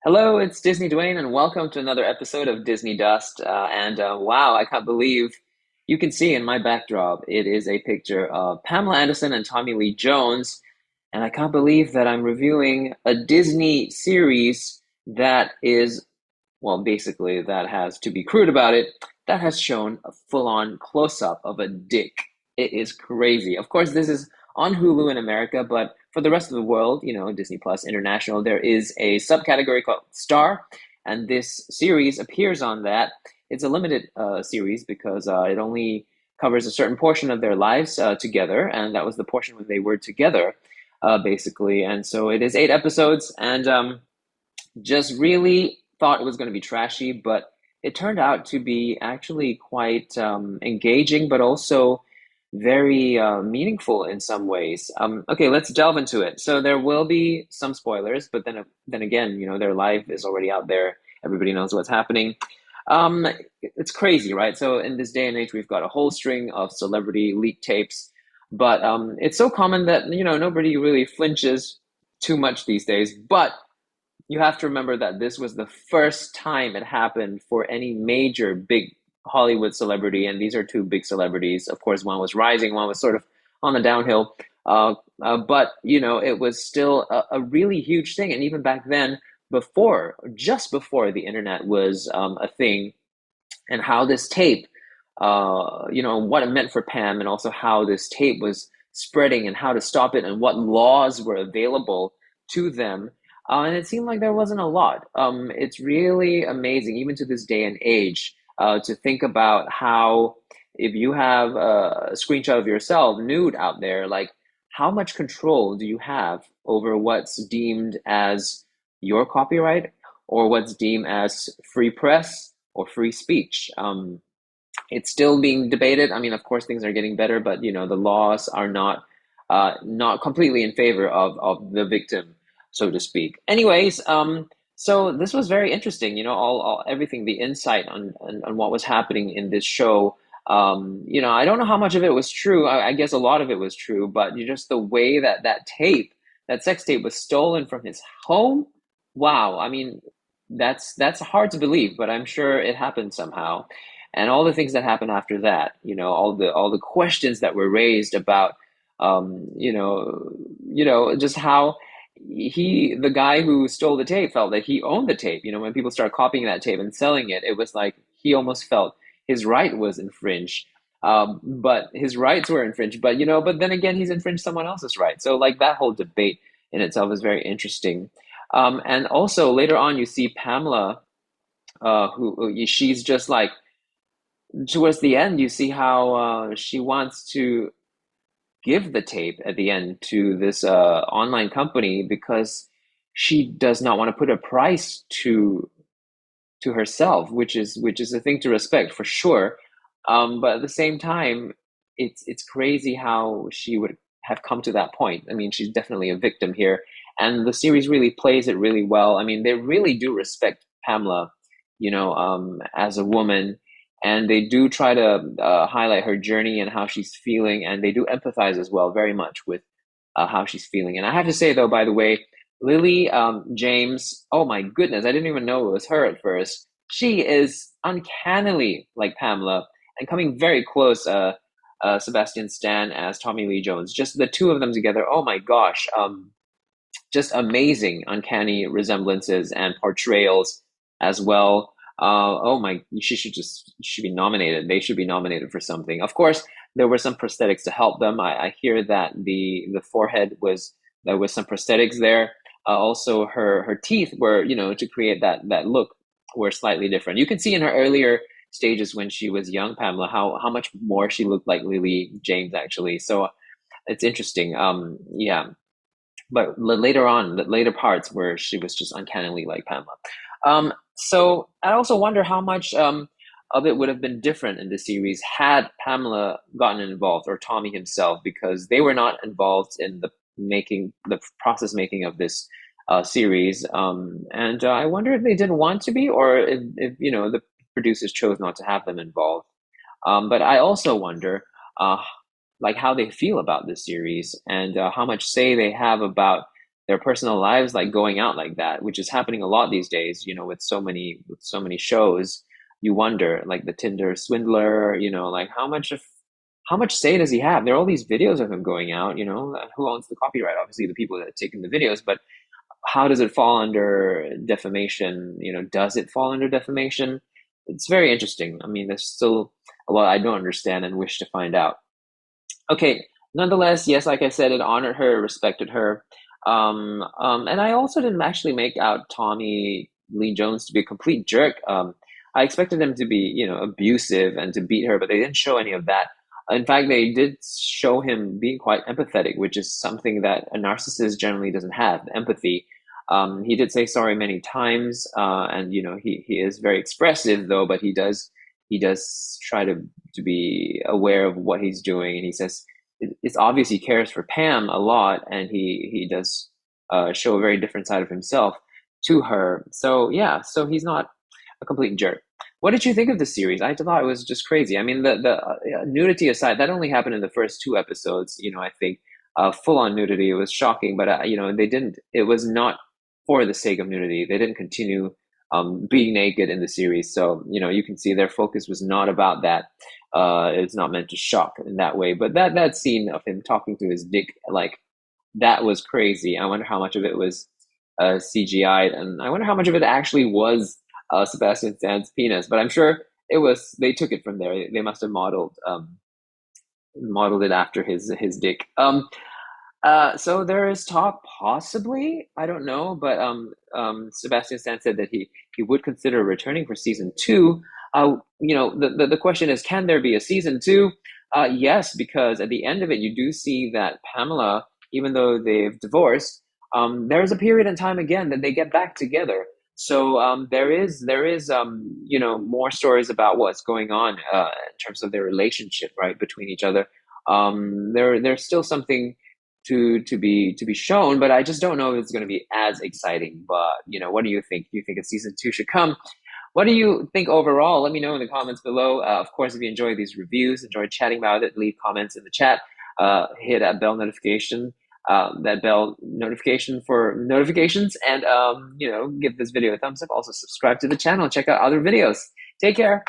Hello, it's DisneyDwayne, and welcome to another episode of Disney Dust. Wow, I can't believe you can see in my backdrop, it is a picture of Pamela Anderson and Tommy Lee Jones. And I can't believe that I'm reviewing a Disney series that is, well, basically, that has, to be crude about it, that has shown a full-on close-up of a dick. It is crazy. Of course, this is on Hulu in America, but for the rest of the world, Disney Plus International, there is a subcategory called Star, and this series appears on that. It's a limited series because it only covers a certain portion of their lives together, and that was the portion when they were together, basically. And so it is 8 episodes, and just really thought it was going to be trashy, but it turned out to be actually quite engaging, but also very meaningful in some ways. Okay, let's delve into it. So there will be some spoilers, but then again, their life is already out there. Everybody knows what's happening. Um, it's crazy, right? So in this day and age, we've got a whole string of celebrity leak tapes, but it's so common that nobody really flinches too much these days. But you have to remember that this was the first time it happened for any major big Hollywood celebrity, and these are two big celebrities. Of course, one was rising, one was sort of on the downhill. But it was still a really huge thing, and even back then, just before the internet was a thing, and how this tape, what it meant for Pam, and also how this tape was spreading, and how to stop it, and what laws were available to them. And it seemed like there wasn't a lot. It's really amazing, even to this day and age, to think about how if you have a screenshot of yourself nude out there, like how much control do you have over what's deemed as your copyright or what's deemed as free press or free speech? It's still being debated. I mean, of course, things are getting better, but the laws are not completely in favor of the victim, so to speak. Anyways, so this was very interesting. All everything, the insight on what was happening in this show. I don't know how much of it was true. I guess a lot of it was true, but just the way that sex tape was stolen from his home. Wow. I mean, that's hard to believe, but I'm sure it happened somehow. And all the things that happened after that, all the questions that were raised about, just how the guy who stole the tape felt that he owned the tape. When people started copying that tape and selling it, it was like he almost felt his right was infringed. But his rights were infringed, but then again, he's infringed someone else's right. So like that whole debate in itself is very interesting. And also later on, you see Pamela, who she's just like towards the end, you see how she wants to give the tape at the end to this online company because she does not want to put a price to herself, which is a thing to respect for sure. But at the same time, it's crazy how she would have come to that point. I mean, she's definitely a victim here, and the series really plays it really well. I mean, they really do respect Pamela, as a woman, and they do try to highlight her journey and how she's feeling, and they do empathize as well very much with how she's feeling. And I have to say, though, by the way, Lily James, oh my goodness, I didn't even know it was her at first. She is uncannily like Pamela and coming very close. Sebastian Stan as Tommy Lee Jones, just the two of them together. Oh my gosh, just amazing, uncanny resemblances and portrayals as well. Oh my, she should be nominated. They should be nominated for something. Of course, there were some prosthetics to help them. I hear that the forehead was there was some prosthetics there. Also, her teeth were to create that look were slightly different. You can see in her earlier stages when she was young, Pamela, how much more she looked like Lily James actually. So it's interesting. Yeah, but later on, the later parts where she was just uncannily like Pamela. So I also wonder how much of it would have been different in the series had Pamela gotten involved or Tommy himself, because they were not involved in the process making of this series. And I wonder if they didn't want to be, or if the producers chose not to have them involved. But I also wonder, like how they feel about this series and how much say they have about their personal lives like going out like that, which is happening a lot these days, with so many shows. You wonder, like the Tinder swindler, like how much say does he have? There are all these videos of him going out, who owns the copyright? Obviously the people that have taken the videos, but how does it fall under defamation? Does it fall under defamation? It's very interesting. I mean, there's still a lot I don't understand and wish to find out. Okay, nonetheless, yes, like I said, it honored her, respected her. And I also didn't actually make out Tommy Lee Jones to be a complete jerk. I expected him to be, abusive and to beat her, but they didn't show any of that. In fact, they did show him being quite empathetic, which is something that a narcissist generally doesn't have, empathy. He did say sorry many times, and he is very expressive though, but he does try to be aware of what he's doing, and he says it's obvious he cares for Pam a lot, and he does show a very different side of himself to her. So yeah, so he's not a complete jerk. What did you think of the series? I thought it was just crazy. I mean, the nudity aside, that only happened in the first two episodes. I think full on nudity. It was shocking, but they didn't. It was not for the sake of nudity. They didn't continue being naked in the series. So, you can see their focus was not about that. It's not meant to shock in that way. But that scene of him talking to his dick, like, that was crazy. I wonder how much of it was CGI'd, and I wonder how much of it actually was Sebastian Stan's penis. But I'm sure it was. They took it from there. They must have modeled it after his dick. So there is talk, possibly, I don't know, but Sebastian Stan said that he would consider returning for season two. The question is, can there be a season two? Yes, because at the end of it, you do see that Pamela, even though they've divorced, there's a period in time again that they get back together. So there is more stories about what's going on in terms of their relationship, right, between each other. There's still something to be shown, but I just don't know if it's going to be as exciting. But what do you think? Do you think a season two should come? What do you think overall? Let me know in the comments below. Of course, if you enjoy these reviews, enjoy chatting about it, leave comments in the chat. Hit that bell notification, that bell notification for notifications, and give this video a thumbs up. Also, subscribe to the channel. Check out other videos. Take care.